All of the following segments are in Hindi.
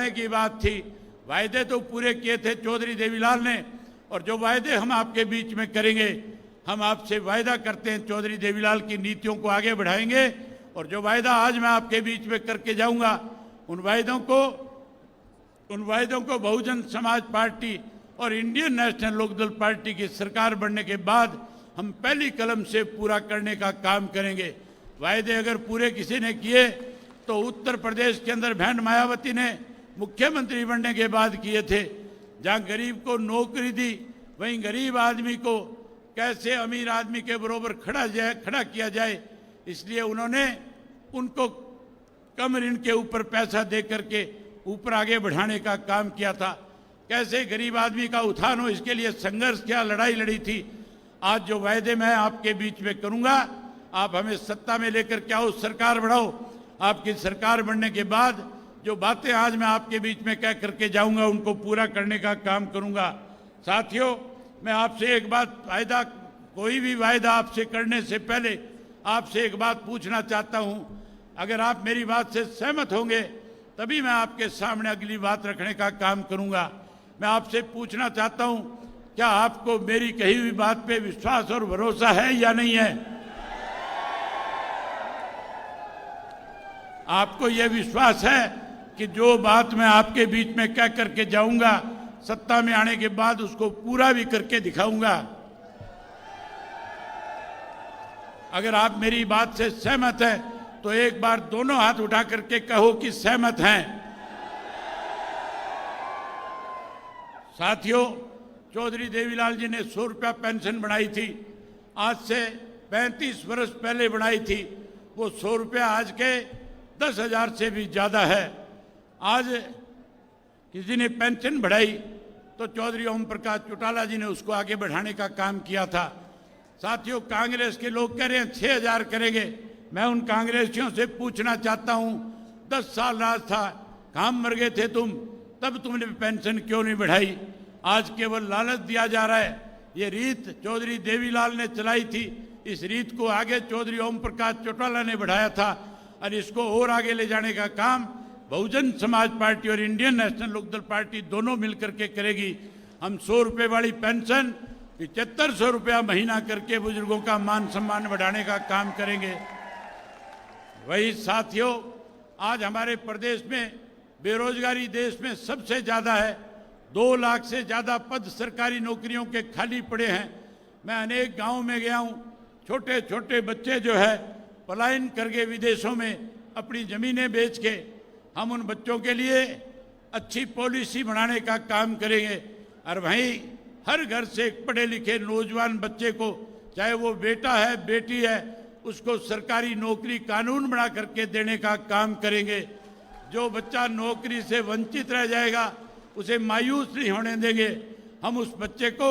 बढ़ाने की बात थी। वायदे तो पूरे किए थे चौधरी देवीलाल ने, और जो वायदे हम आपके बीच में करेंगे, हम आपसे वायदा करते हैं चौधरी देवीलाल की नीतियों को आगे बढ़ाएंगे। और जो वायदा आज मैं आपके बीच में करके जाऊंगा, उन वायदों को बहुजन समाज पार्टी और इंडियन नेशनल लोकदल पार्टी की सरकार बनने के बाद हम पहली कलम से पूरा करने का काम करेंगे। वायदे अगर पूरे किसी ने किए तो उत्तर प्रदेश के अंदर बहन मायावती ने मुख्यमंत्री बनने के बाद किए थे। जहां गरीब को नौकरी दी, वहीं गरीब आदमी को कैसे अमीर आदमी के बरोबर खड़ा किया जाए, इसलिए उन्होंने उनको कम ऋण के ऊपर पैसा दे करके ऊपर आगे बढ़ाने का काम किया था। कैसे गरीब आदमी का उत्थान हो, इसके लिए संघर्ष किया, लड़ाई लड़ी थी। आज जो वायदे मैं आपके बीच में करूंगा, आप हमें सत्ता में लेकर के आओ, सरकार बढ़ाओ। आपकी सरकार बनने के बाद जो बातें आज मैं आपके बीच में कह करके जाऊंगा, उनको पूरा करने का काम करूंगा। साथियों, मैं आपसे एक बात कोई भी वायदा आपसे करने से पहले आपसे एक बात पूछना चाहता हूं। अगर आप मेरी बात से सहमत होंगे तभी मैं आपके सामने अगली बात रखने का काम करूंगा। मैं आपसे पूछना चाहता हूं, क्या आपको मेरी कही हुई बात पे विश्वास और भरोसा है या नहीं है? आपको यह विश्वास है कि जो बात मैं आपके बीच में कह करके जाऊंगा, सत्ता में आने के बाद उसको पूरा भी करके दिखाऊंगा? अगर आप मेरी बात से सहमत हैं तो एक बार दोनों हाथ उठा करके कहो कि सहमत हैं। साथियों, चौधरी देवीलाल जी ने 100 रुपया पेंशन बढ़ाई थी, आज से 35 वर्ष पहले बढ़ाई थी। वो 100 रुपया आज के 10,000 से भी ज्यादा है। आज किसी ने पेंशन बढ़ाई तो चौधरी ओम प्रकाश चौटाला जी ने उसको आगे बढ़ाने का काम किया था। साथियों, कांग्रेस के लोग कह रहे हैं 6,000 करेंगे। मैं उन कांग्रेसियों से पूछना चाहता हूं, 10 साल राज था, काम मर गए थे तुम, तब तुमने पेंशन क्यों नहीं बढ़ाई? आज केवल लालच दिया जा रहा है। ये रीत चौधरी देवीलाल ने चलाई थी, इस रीत को आगे चौधरी ओम प्रकाश चौटाला ने बढ़ाया था, और इसको और आगे ले जाने का काम बहुजन समाज पार्टी और इंडियन नेशनल लोकदल पार्टी दोनों मिलकर के करेगी। हम 100 रुपये वाली पेंशन 7500 रुपया महीना करके बुजुर्गों का मान सम्मान बढ़ाने का काम करेंगे। वही साथियों, आज हमारे प्रदेश में बेरोजगारी देश में सबसे ज्यादा है। 2 लाख से ज्यादा पद सरकारी नौकरियों के खाली पड़े हैं। मैं अनेक गांवों में गया हूं, छोटे छोटे बच्चे जो है पलायन करके विदेशों में अपनी जमीनें बेच के, हम उन बच्चों के लिए अच्छी पॉलिसी बनाने का काम करेंगे। और वहीं हर घर से एक पढ़े लिखे नौजवान बच्चे को, चाहे वो बेटा है बेटी है, उसको सरकारी नौकरी कानून बना करके देने का काम करेंगे। जो बच्चा नौकरी से वंचित रह जाएगा उसे मायूस नहीं होने देंगे। हम उस बच्चे को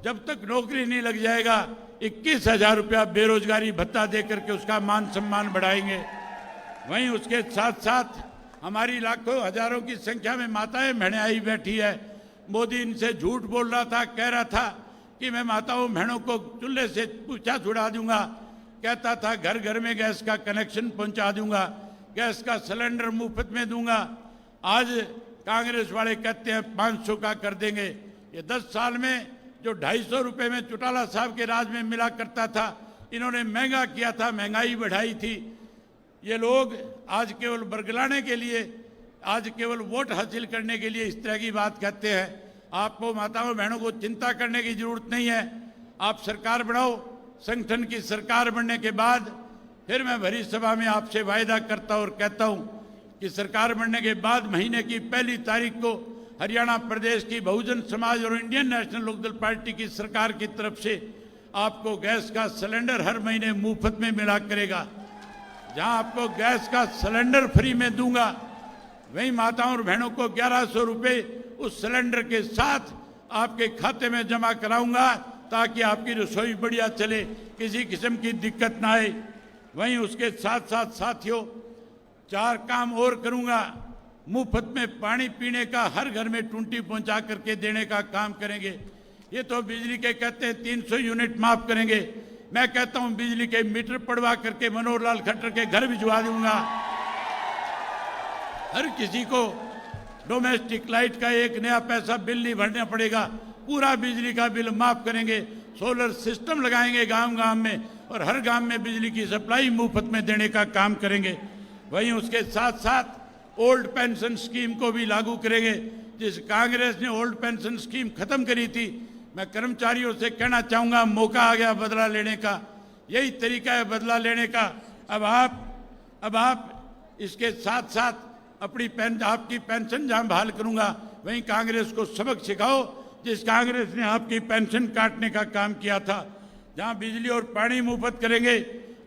जब तक नौकरी नहीं लग जाएगा 21,000 रुपया बेरोजगारी भत्ता दे करके उसका मान सम्मान बढ़ाएंगे। वहीं उसके साथ साथ हमारी लाखों हजारों की संख्या में माताएं बहनें आई बैठी है। मोदी इनसे झूठ बोल रहा था, कह रहा था कि मैं माताओं बहनों को चूल्हे से पूछा छुड़ा दूंगा, कहता था घर घर में गैस का कनेक्शन पहुंचा दूंगा, गैस का सिलेंडर मुफ्त में दूंगा। आज कांग्रेस वाले कहते हैं 500 का कर देंगे। ये 10 साल में जो 250 रुपये में चौटाला साहब के राज में मिला करता था, इन्होंने महंगा किया था, महंगाई बढ़ाई थी। ये लोग आज केवल बरगलाने के लिए, आज केवल वोट हासिल करने के लिए इस तरह की बात कहते हैं। आपको माताओं बहनों को चिंता करने की जरूरत नहीं है। आप सरकार बनाओ, संगठन की सरकार बनने के बाद फिर मैं भरी सभा में आपसे वायदा करता और कहता हूं कि सरकार बनने के बाद महीने की 1 तारीख को हरियाणा प्रदेश की बहुजन समाज और इंडियन नेशनल लोकदल पार्टी की सरकार की तरफ से आपको गैस का सिलेंडर हर महीने मुफ्त में मिला करेगा। जहां आपको गैस का सिलेंडर फ्री में दूंगा, वहीं माताओं और बहनों को 1100 रुपये उस सिलेंडर के साथ आपके खाते में जमा कराऊंगा, ताकि आपकी रसोई बढ़िया चले, किसी किस्म की दिक्कत ना आए। वहीं उसके साथ साथ साथियों 4 काम और करूंगा। मुफ्त में पानी पीने का हर घर में टूंटी पहुंचा करके देने का काम करेंगे। ये तो बिजली के कहते हैं 300 यूनिट माफ करेंगे, मैं कहता हूं बिजली के मीटर पड़वा करके मनोहर लाल खट्टर के घर भिजवा दूंगा। हर किसी को डोमेस्टिक लाइट का एक नया पैसा बिल नहीं भरना पड़ेगा, पूरा बिजली का बिल माफ करेंगे, सोलर सिस्टम लगाएंगे गांव गांव में और हर गांव में बिजली की सप्लाई मुफ्त में देने का काम करेंगे। वहीं उसके साथ साथ ओल्ड पेंशन स्कीम को भी लागू करेंगे। जिस कांग्रेस ने ओल्ड पेंशन स्कीम खत्म करी थी, मैं कर्मचारियों से कहना चाहूंगा, मौका आ गया बदला लेने का, यही तरीका है बदला लेने का। अब आप इसके साथ साथ आपकी पेंशन जहां बहाल करूंगा, वहीं कांग्रेस को सबक सिखाओ जिस कांग्रेस ने आपकी पेंशन काटने का काम किया था। जहां बिजली और पानी मुफ्त करेंगे,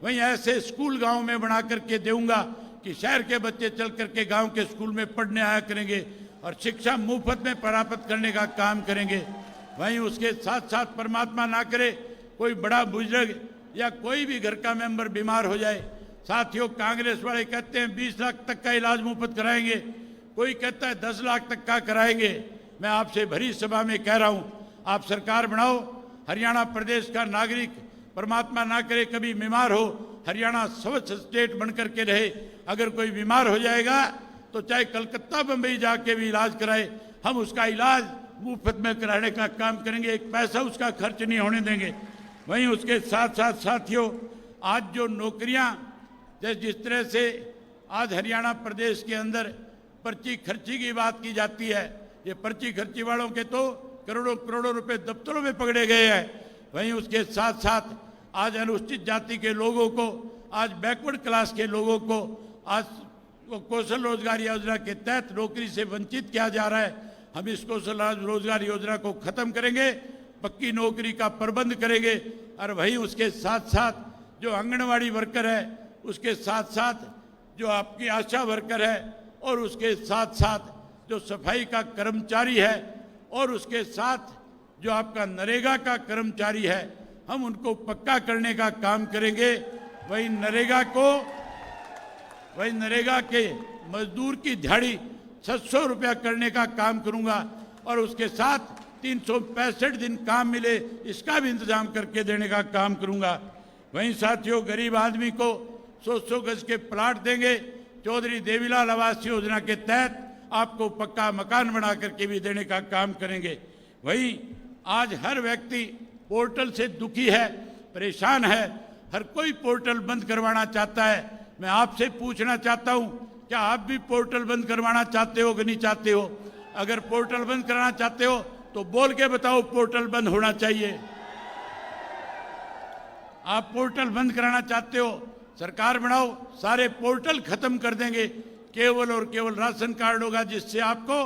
वहीं ऐसे स्कूल गांव में बना करके दूंगा कि शहर के बच्चे चल करके गांव के स्कूल में पढ़ने आया करेंगे और शिक्षा मुफ्त में प्राप्त करने का काम करेंगे। वहीं उसके साथ साथ परमात्मा ना करे कोई बड़ा बुजुर्ग या कोई भी घर का मेंबर बीमार हो जाए, साथियों कांग्रेस वाले कहते हैं 20 लाख तक का इलाज मुफ्त कराएंगे, कोई कहता है 10 लाख तक का कराएंगे। मैं आपसे भरी सभा में कह रहा हूं, आप सरकार बनाओ, हरियाणा प्रदेश का नागरिक परमात्मा ना करे कभी बीमार हो, हरियाणा स्वच्छ स्टेट बन करके रहे। अगर कोई बीमार हो जाएगा तो चाहे कलकत्ता बंबई जाके भी इलाज कराए, हम उसका इलाज मुफ्त में कराने का काम करेंगे, एक पैसा उसका खर्च नहीं होने देंगे। वहीं उसके साथ साथ साथियों, आज जो नौकरियां जिस तरह से आज हरियाणा प्रदेश के अंदर पर्ची खर्ची की बात की जाती है, ये पर्ची खर्ची वालों के तो करोड़ों करोड़ों रुपए दफ्तरों में पकड़े गए हैं। वहीं उसके साथ साथ आज अनुसूचित जाति के लोगों को, आज बैकवर्ड क्लास के लोगों को आज कौशल रोजगार योजना के तहत नौकरी से वंचित किया जा रहा है। हम इस कौशल रोजगार योजना को खत्म करेंगे, पक्की नौकरी का प्रबंध करेंगे। और वहीं उसके साथ साथ जो आंगनवाड़ी वर्कर है, उसके साथ साथ जो आपकी आशा वर्कर है, और उसके साथ साथ जो सफाई का कर्मचारी है, और उसके साथ जो आपका नरेगा का कर्मचारी है, हम उनको पक्का करने का काम करेंगे। वहीं नरेगा के मजदूर की दिहाड़ी 600 रुपया करने का काम करूंगा और उसके साथ 365 दिन काम मिले इसका भी इंतजाम करके देने का काम करूंगा। वहीं साथियों, गरीब आदमी को 100 गज के प्लाट देंगे। चौधरी देवीलाल आवास योजना के तहत आपको पक्का मकान बना करके भी देने का काम करेंगे। वहीं आज हर व्यक्ति पोर्टल से दुखी है, परेशान है, हर कोई पोर्टल बंद करवाना चाहता है। मैं आपसे पूछना चाहता हूं, क्या आप भी पोर्टल बंद करवाना चाहते हो कि नहीं चाहते हो? अगर पोर्टल बंद कराना चाहते हो तो बोल के बताओ पोर्टल बंद होना चाहिए। आप पोर्टल बंद कराना चाहते हो, सरकार बनाओ, सारे पोर्टल खत्म कर देंगे, केवल और केवल राशन कार्ड होगा जिससे आपको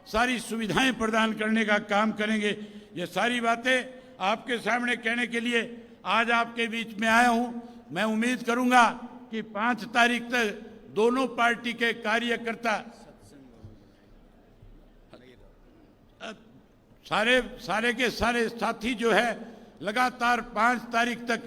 सारी सुविधाएं प्रदान करने का काम करेंगे। ये सारी बातें आपके सामने कहने के लिए आज आपके बीच में आया हूं। मैं उम्मीद करूंगा कि 5 तारीख तक दोनों पार्टी के कार्यकर्ता सारे के सारे साथी जो है लगातार 5 तारीख तक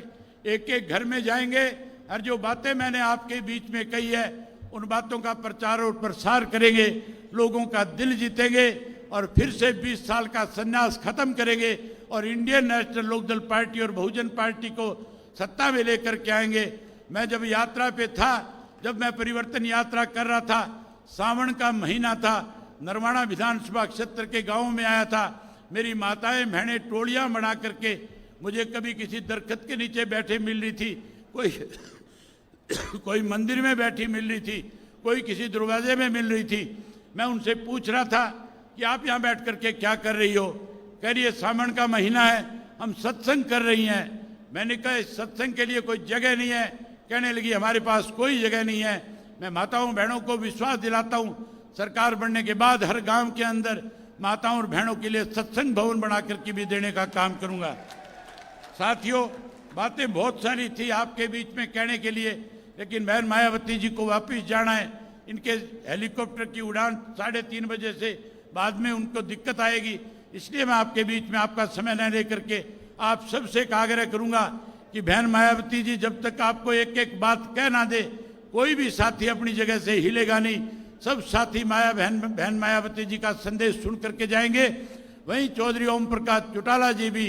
एक एक घर में जाएंगे और जो बातें मैंने आपके बीच में कही है उन बातों का प्रचार और प्रसार करेंगे, लोगों का दिल जीतेंगे और फिर से 20 साल का संन्यास खत्म करेंगे और इंडियन नेशनल लोकदल पार्टी और बहुजन पार्टी को सत्ता में लेकर के आएंगे। मैं जब यात्रा पे था, जब मैं परिवर्तन यात्रा कर रहा था, सावन का महीना था, नरवाना विधानसभा क्षेत्र के गांव में आया था। मेरी माताएं बहनें टोलियां बना करके मुझे कभी किसी दरख्त के नीचे बैठे मिल रही थी, कोई मंदिर में बैठी मिल रही थी, कोई किसी दरवाजे में मिल रही थी। मैं उनसे पूछ रहा था कि आप यहाँ बैठ करके क्या कर रही हो? कह रही है सावन का महीना है, हम सत्संग कर रही हैं। मैंने कहा सत्संग के लिए कोई जगह नहीं है। कहने लगी हमारे पास कोई जगह नहीं है। मैं माताओं बहनों को विश्वास दिलाता हूँ, सरकार बनने के बाद हर गांव के अंदर माताओं और बहनों के लिए सत्संग भवन बना करके भी देने का काम करूंगा। साथियों, बातें बहुत सारी थी आपके बीच में कहने के लिए, लेकिन बहन मायावती जी को वापस जाना है। इनके हेलीकॉप्टर की उड़ान 3:30 बजे से बाद में उनको दिक्कत आएगी, इसलिए मैं आपके बीच में आपका समय न लेकर के आप सबसे एक आग्रह करूंगा कि बहन मायावती जी जब तक आपको एक एक बात कह ना दे, कोई भी साथी अपनी जगह से हिलेगा नहीं। सब साथी बहन मायावती जी का संदेश सुन करके जाएंगे। वहीं चौधरी ओम प्रकाश चौटाला जी भी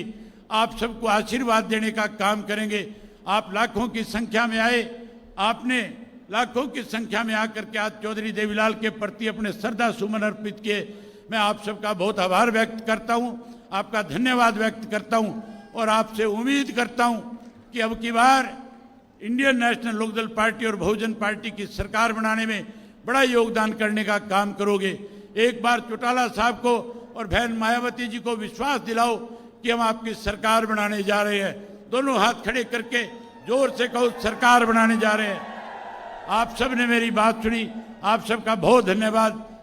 आप सबको आशीर्वाद देने का काम करेंगे। आप लाखों की संख्या में आए, आपने लाखों की संख्या में आकर के आज चौधरी देवीलाल के प्रति अपने श्रद्धा सुमन अर्पित किए। मैं आप सबका बहुत आभार व्यक्त करता हूं, आपका धन्यवाद व्यक्त करता हूं और आपसे उम्मीद करता हूं कि अब की बार इंडियन नेशनल लोकदल पार्टी और बहुजन पार्टी की सरकार बनाने में बड़ा योगदान करने का काम करोगे। एक बार चौटाला साहब को और बहन मायावती जी को विश्वास दिलाओ कि हम आपकी सरकार बनाने जा रहे हैं। दोनों हाथ खड़े करके जोर से कहो, सरकार बनाने जा रहे हैं। आप सब ने मेरी बात सुनी, आप सबका बहुत धन्यवाद।